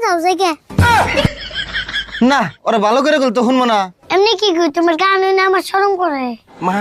দাও জায়গা। না ওরা ভালো করে গেল তখন মনা এমনি কি কই তোমার গান হইনা আমার শরম করে। মা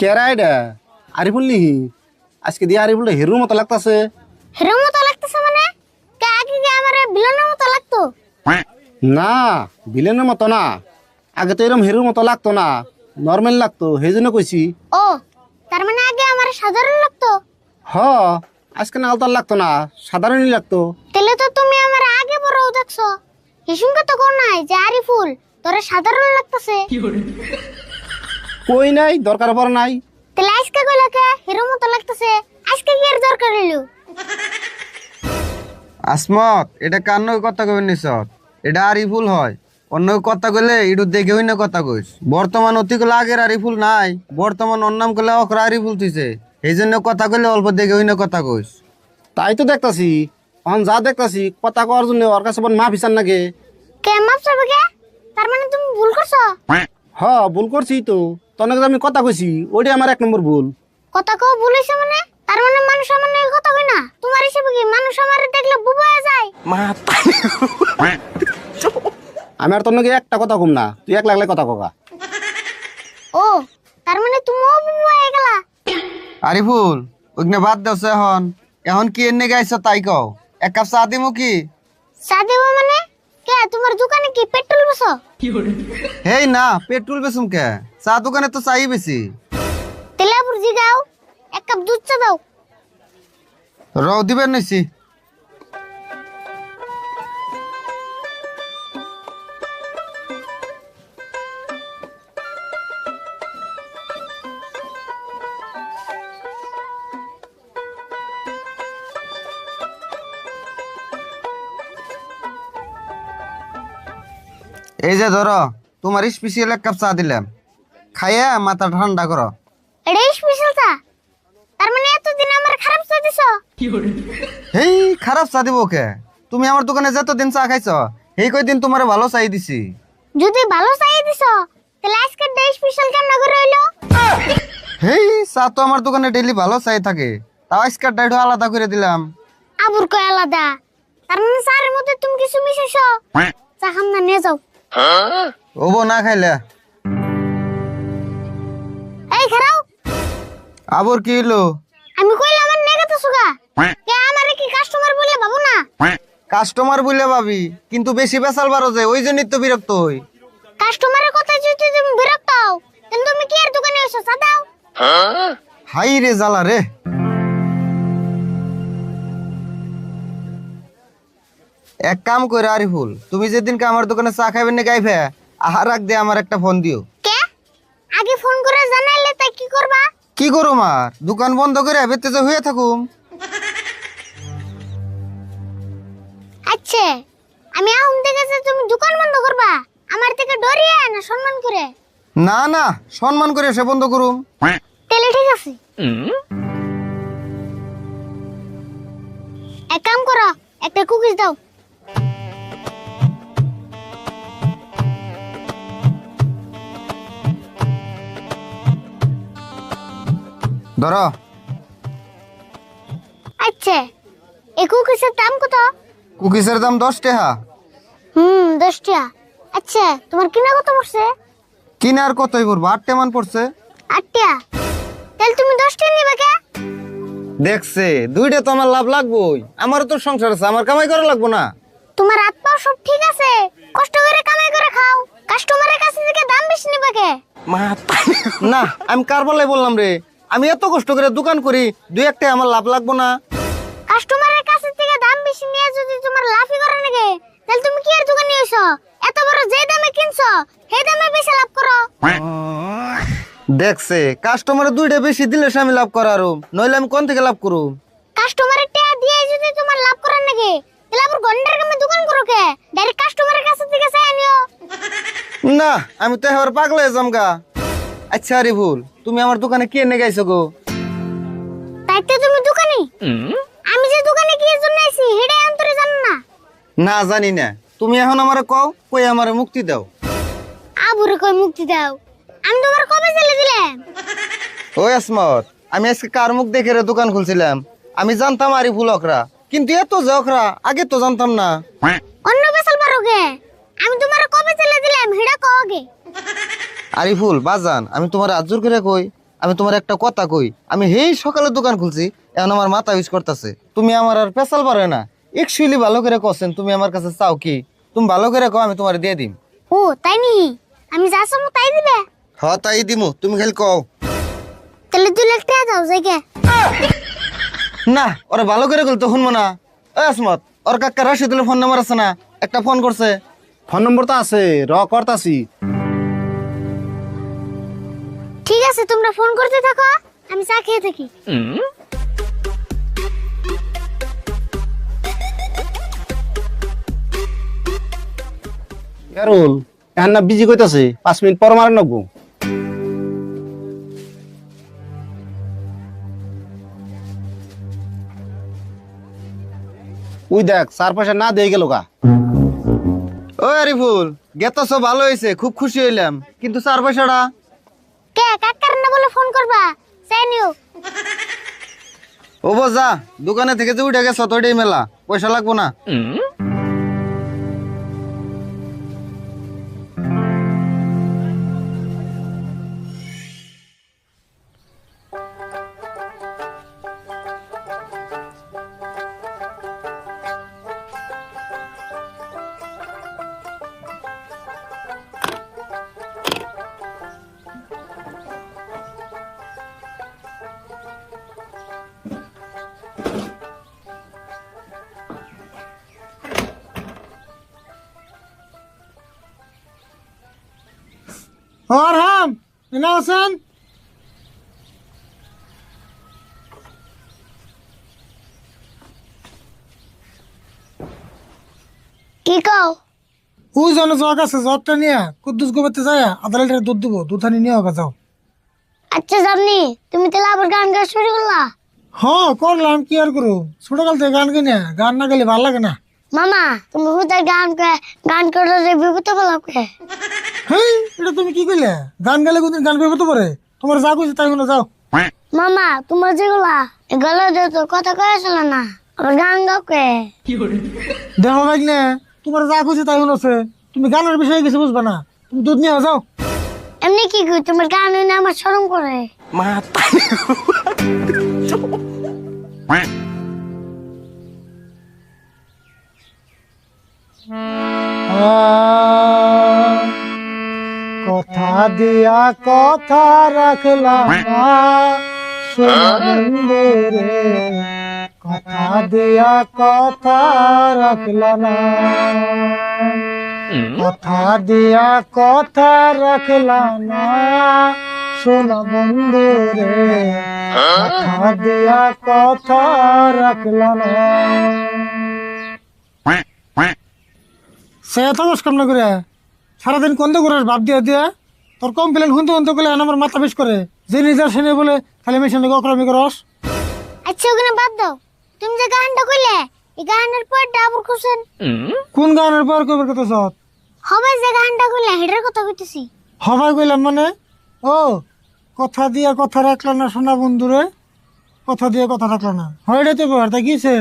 কেরা এটা আরিফুল নিহি আজকে দিয়ে আরিফুলটা হিরোর মতো লাগতাছে। হিরোর মতো লাগতেছে মানে কে আগে কি আমার ভিলেনের মতো লাগতো? না ভিলেনের মতো না, আগে তো এরকম হিরোর মতো লাগতো না, নর্মাল লাগতো, সেই জন্য কইছি। ও তার মানে আগে আমার সাধারণ লাগতো। হ আজকে না আলতার লাগতো না, সাধারণই লাগতো। তাহলে তো তুমি আমার আগে বড় দেখছো, হিসুমকে তো কোন নাই যে আরিফুল তোরে সাধারণ লাগতেছে। কই নাই, দরকার পড়ে নাই। তাহলে আজকে কইলা কে হিরোর মতো লাগতেছে, আজকে কি এর দরকার হইলো? আসমত এটা কান্ন কথা কইবেন নিছ, এটা আরিফুল হয়। অন্য কথা কইলে ইডু দেখে হইনা কথা কইস। বর্তমান অতি কইলে আগের আরিফুল নাই, বর্তমান অন্নাম কইলে অকরা আরিফুল থইছে, এই জন্য কথা কইলে অল্প দেখে হইনা কথা কইস। তাই তো দেখতাছি, এখন যা দেখতাছি কথা কওয়ার জন্য ওর কাছে মা বিচার নাকি। কে মাপ চাবে কে? তার মানে তুমি ভুল করছো। হ ভুল করছি তো, তখন আমি কথা কইছি, ওইটাই আমার এক নম্বর ভুল। কথা কও ভুল হইছে মানে? তার মানে মানুষ আমার নিয়ে কথা কই না? তোমার হিসেবে কি মানুষ আমার দেখলে বুবা হয়ে যায়? মা আমি আর তোর নাকি একটা কথা কম না, তুই এক লাগলে কথা কগা। ও তার মানে তুমিও বুবা হয়ে গেলা। আরিফুল ওইখানে বাদ দাও এখন, এখন কি এনে গাইছ তাই কও। এক কাপ চা দিমু কি? চা দেব মানে? কে তোমার দোকানে কি পেট্রোল বসো? হেই না পেট্রোল বেচুম কে, চা দোকানে তো চাই বেশি। তেলাপুর জিগাও, এক কাপ দুধ চা দাও। রও দিবেন নইছি। এই যে ধরো তোমার স্পেশাল এক কাপ চা দিলাম, খাইয়া মাথা ঠান্ডা করো। এটা স্পেশাল চা? তার মানে এতদিন আমার খারাপ চা দিছো? হেই খারাপ চা দিব কে? তুমি আমার দোকানে যতদিন চা খাইছ এই কয়দিন তোমারে ভালো চাই দিছি। যদি ভালো চাই দিছো তাহলে আজকে ডে স্পেশাল কেন করে হইলো? হেই চা তো আমার দোকানে ডেইলি ভালো চাই থাকে, তাও আজকের ডাইটো আলাদা করে দিলাম। আবুর কয় আলাদা? তার মানে চায়ের মধ্যে তুমি কিছু মিশাইছো? চা খাম না, নিয়ে যাও। ওবো না খাইলে এই খারাও, আবার কি হলো? আমি কইলাম আমার নেগাতে সুগা কে আমারে কি কাস্টমার বলে ভাবো না? কাস্টমার বলে ভাবি, কিন্তু বেশি বেসাল বারো যায়, ওই জন্যই তো বিরক্ত হই। কাস্টমারের কথা যদি তুমি বিরক্ত হও তাহলে তুমি কি এর দোকানে এসো? চা দাও। হাই রে জ্বালা রে। এক কাম করে আরিফুল, তুমি যেদিনকে আমার দোকানে চা খাইবেন না গাইফে আহার আগ দিয়ে আমার একটা ফোন দিও। কে আগে ফোন করে জানাইলে তাই কি করবা? কি করো মার, দোকান বন্ধ করে বেতে যে হয়ে থাকুম। আচ্ছা আমি আহুম দেখেছি তুমি দোকান বন্ধ করবা, আমার থেকে ডরিয়ে না সম্মান করে? না না সম্মান করে সে বন্ধ করুম। তাহলে ঠিক আছে, এক কাম করো, একটা কুকিজ দাও। ধরো। আচ্ছা এই কুকিজের দাম কত? কুকিজের দাম 10 টাকা। 10 টাকা। আচ্ছা তোমার কিনা কত পড়ছে? কিনার কতই পড়বো, 8 টাকা পড়ছে। 8 টাকা? তাহলে তুমি 10 টাকা নিবে কে? দেখছে দুইটা তো আমার লাভ লাগবোই, আমারও তো সংসার আছে, আমার কামাই করা লাগবো না? তোমার হাত পা সব ঠিক আছে, কষ্ট করে কামাই করে খাও, কাস্টমারের কাছে থেকে দাম বেশি নিবে কে? না আমি কার বলাই বললাম রে, আমি এত কষ্ট করে দোকান করি, দুই একটা আমার লাভ লাগবো না? কাস্টমারের কাছে থেকে দাম বেশি নিয়ে যদি তোমার লাভই করে নাকি, তাহলে তুমি কি আর দোকানে এসো? এত বড় যে দামে কিনছো সেই দামে বেশি লাভ করো। দেখছে কাস্টমারে দুইটা বেশি দিলে সে আমি লাভ করারো, নইলে আমি কোন থেকে লাভ করু? কাস্টমারের টাকা দিয়ে যদি তোমার লাভ করার নাকি, তাহলে আবার ঘন্টার কামে দোকান করো কে? ডাইরেক্ট কাস্টমারের কাছে থেকে চাই নিও। না, আমি তো এবার পাগল হয়ে যামগা। আচ্ছা আরিফুল, তুমি আমার দোকানে কি এনে গাইছো গো? তাই তো তুমি দোকানে, আমি যে দোকানে কি জন্য আইছি সেটাই অন্তরে জানো না? না জানি না, তুমি এখন আমারে কও, কই আমারে মুক্তি দাও। আবুরে কই মুক্তি দাও? আমি তোমার কবে ছেলে দিলাম? ওই আসমত, আমি আজকে কার মুখ দেখে রে দোকান খুলছিলাম। আমি জানতাম আরিফুল অকরা, কিন্তু এত যে অকরা আগে তো জানতাম না। অন্য বেসাল পারো কে? আমি তোমার কবে ছেলে দিলাম সেটা কও গে। আরিফুল বাজান, আমি তোমার আজুর করে কই, আমি তোমার একটা কথা কই। আমি হেই সকালে দোকান খুলছি, এখন আমার মাথা ইউজ করতেছে। তুমি আমার আর পেশাল পারে না। একচুয়ালি ভালো করে কছেন, তুমি আমার কাছে চাও কি? তুমি ভালো করে কও, আমি তোমার দিয়ে দিম। ও তাই নি? আমি যা চাবো তাই দিবে? হ তাই দিমু, তুমি খালি কও। তাহলে 2 লাখ টাকা দাও যাই গে। না, ওরা ভালো করে কল তো শুনবো না। ওই আসমত, ওর কাকা রাশিদুলের ফোন নাম্বার আছে না? একটা ফোন করছে। ফোন নম্বর তো আছে, করতাছি। ঠিক আছে, তোমরা ফোন করতে থাকো, আমি চা খেয়ে থাকি। ইয়ারুল এখন না বিজি কইতাছে, 5 মিনিট পর মারেন নাকবো। ওই দেখ 4 পয়সা না দিয়ে গেল গা। ওই আরিফুল, গেতছ ভালো হয়েছে, খুব খুশি হইলাম, কিন্তু 4 পয়সাটা? কে কাকার না বলে ফোন করবা? চাই নিও। ও যা, দোকানে থেকে যে উঠে গেছ তোটাই মেলা, পয়সা লাগবো না। হাম এনা আছেন? কি কও? ওই জন্য জগ আছে, জগটা নিয়ে কুদ্দুস গোবরতে যায় আধা লিটার দুধ দিব, দুধানি নিয়ে হোক যাও। আচ্ছা জানি, তুমি তাহলে আবার গান গাওয়া শুরু করলা? হ্যাঁ করলাম, কি আর করু, ছোটকাল থেকে গান কিনে, গান না গেলে ভালো লাগে না। মামা তুমি হুদার গান করে বিপদ বলাম কে? হেই, এটা তুমি কি কইলে? গান গালে কোনদিন গান বের হতে পারে? তোমার যা কইছে তাই হলো, যাও। মামা তোমার যেগুলা গলা দিয়ে তো কথা কয়েছিল না, আবার গান গাও কে? দেখো ভাই না, তোমার যা কইছে তাই হলো, তুমি গানের বিষয়ে কিছু বুঝবা না, তুমি দুধ নিয়ে যাও। এমনি কি কই, তোমার গান হইলে আমার শরম করে। কথা দিয়া কথা রাখলাম না, সোনাবন্ধু রে, কথা দিয়া কথা রাখলাম না, কথা দিয়া কথা রাখলাম না, সোনাবন্ধু রে, কথা দিয়া কথা রাখলাম না। সে এত কাম না করে সারাদিন কন্দ করার ভাব দিয়া দিয়া তোর কমপ্লেন শুনতে শুনতে গেলে আমার মাথা বেশ করে, যে নিজের সেনে বলে খালি মেশিনে অক্রমি করস। আচ্ছা ওখানে বাদ দাও, তুমি যে গানটা কইলে এই গানের পরটা আবার খুশন। কোন গানের পর কবে কথা সৎ হবে যে গানটা কইলে হেডার কথা কইতেছি। হবাই কইলাম মানে? ও কথা দিয়া কথা রাখলো না সোনা বন্ধুরে, কথা দিয়ে কথা রাখলো না, হয় এটাতে ব্যাপার, তা কিছে?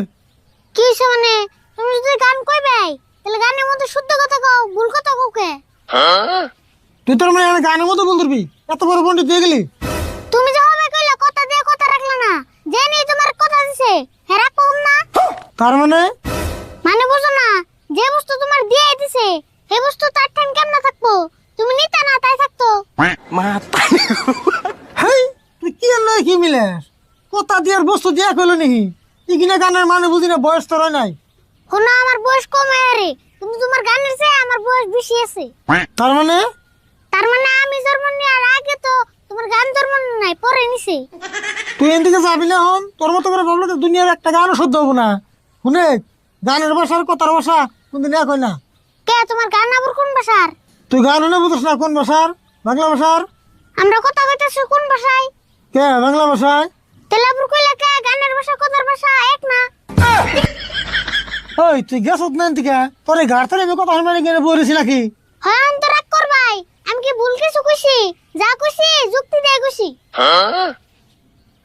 কি হইছে মানে? তুমি যদি গান কইবাই তাহলে গানের মধ্যে শুদ্ধ কথা কও, ভুল কথা কও কে? তুই তোর মানে গানের মতো বলবি, এত বড় পন্ডিত দিয়ে গেলি। তুমি যে হবে কইলে কথা দিয়ে কথা রাখলো না, যে নেই তোমার কথা দিছে হেরা কম না। তার মানে মানে বুঝো না, যে বস্তু তোমার দিয়ে দিছে সেই বস্তু তার ঠান কেমনে থাকবো? তুমি নিতে না তাই থাকতো। হেই, তুই কি এলো লয় কি মিলে কথা দিয়ার বস্তু দিয়া কইলো নিহি ইগিনা গানের মানে বুঝি না বয়স তোর নাই শোনো আমার বয়স কম আরে কিন্তু তোমার গানের চেয়ে আমার বয়স বেশি আছে। তার মানে তার মানে আমি জন্ম নেওয়ার আগে তো তোমার গান জন্ম নাই পরে নিছে। তুই এদিকে যাবি না হন তোর মতো করে ভাবলে তো দুনিয়ার একটা গানও শুদ্ধ হবো না। শুনে গানের ভাষার কথার ভাষা কোনদিন এক হয় না। কে তোমার গান আবার কোন ভাষার? তুই গান হলে বুঝিস না কোন ভাষার? বাংলা ভাষার। আমরা কথা কইতাছি কোন ভাষায়? কে বাংলা ভাষায়? তাহলে আবার কইলা কে গানের ভাষা কথার ভাষা এক না? ওই তুই গেছত না এদিকে তোর এই ঘাট থেকে আমি কথা মানে গেলে বলেছি নাকি? হয় আমি তো রাগ করবাই, আমি কি ভুল কিছু কইছি? যা কইছি যুক্তি দিয়ে কইছি।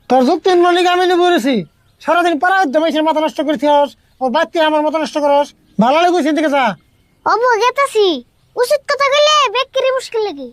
তোর যুক্তি মানে আমি নিয়ে বলেছি সারাদিন পাড়া দেমাইছের মাথা নষ্ট করেছিস ও বাচ্চা আমার মতো নষ্ট করস ভালো লাগে এদিকে যা। অবু গেতাছি, উচিত কথা কইলে বেক্কিরি মুশকিল লাগে।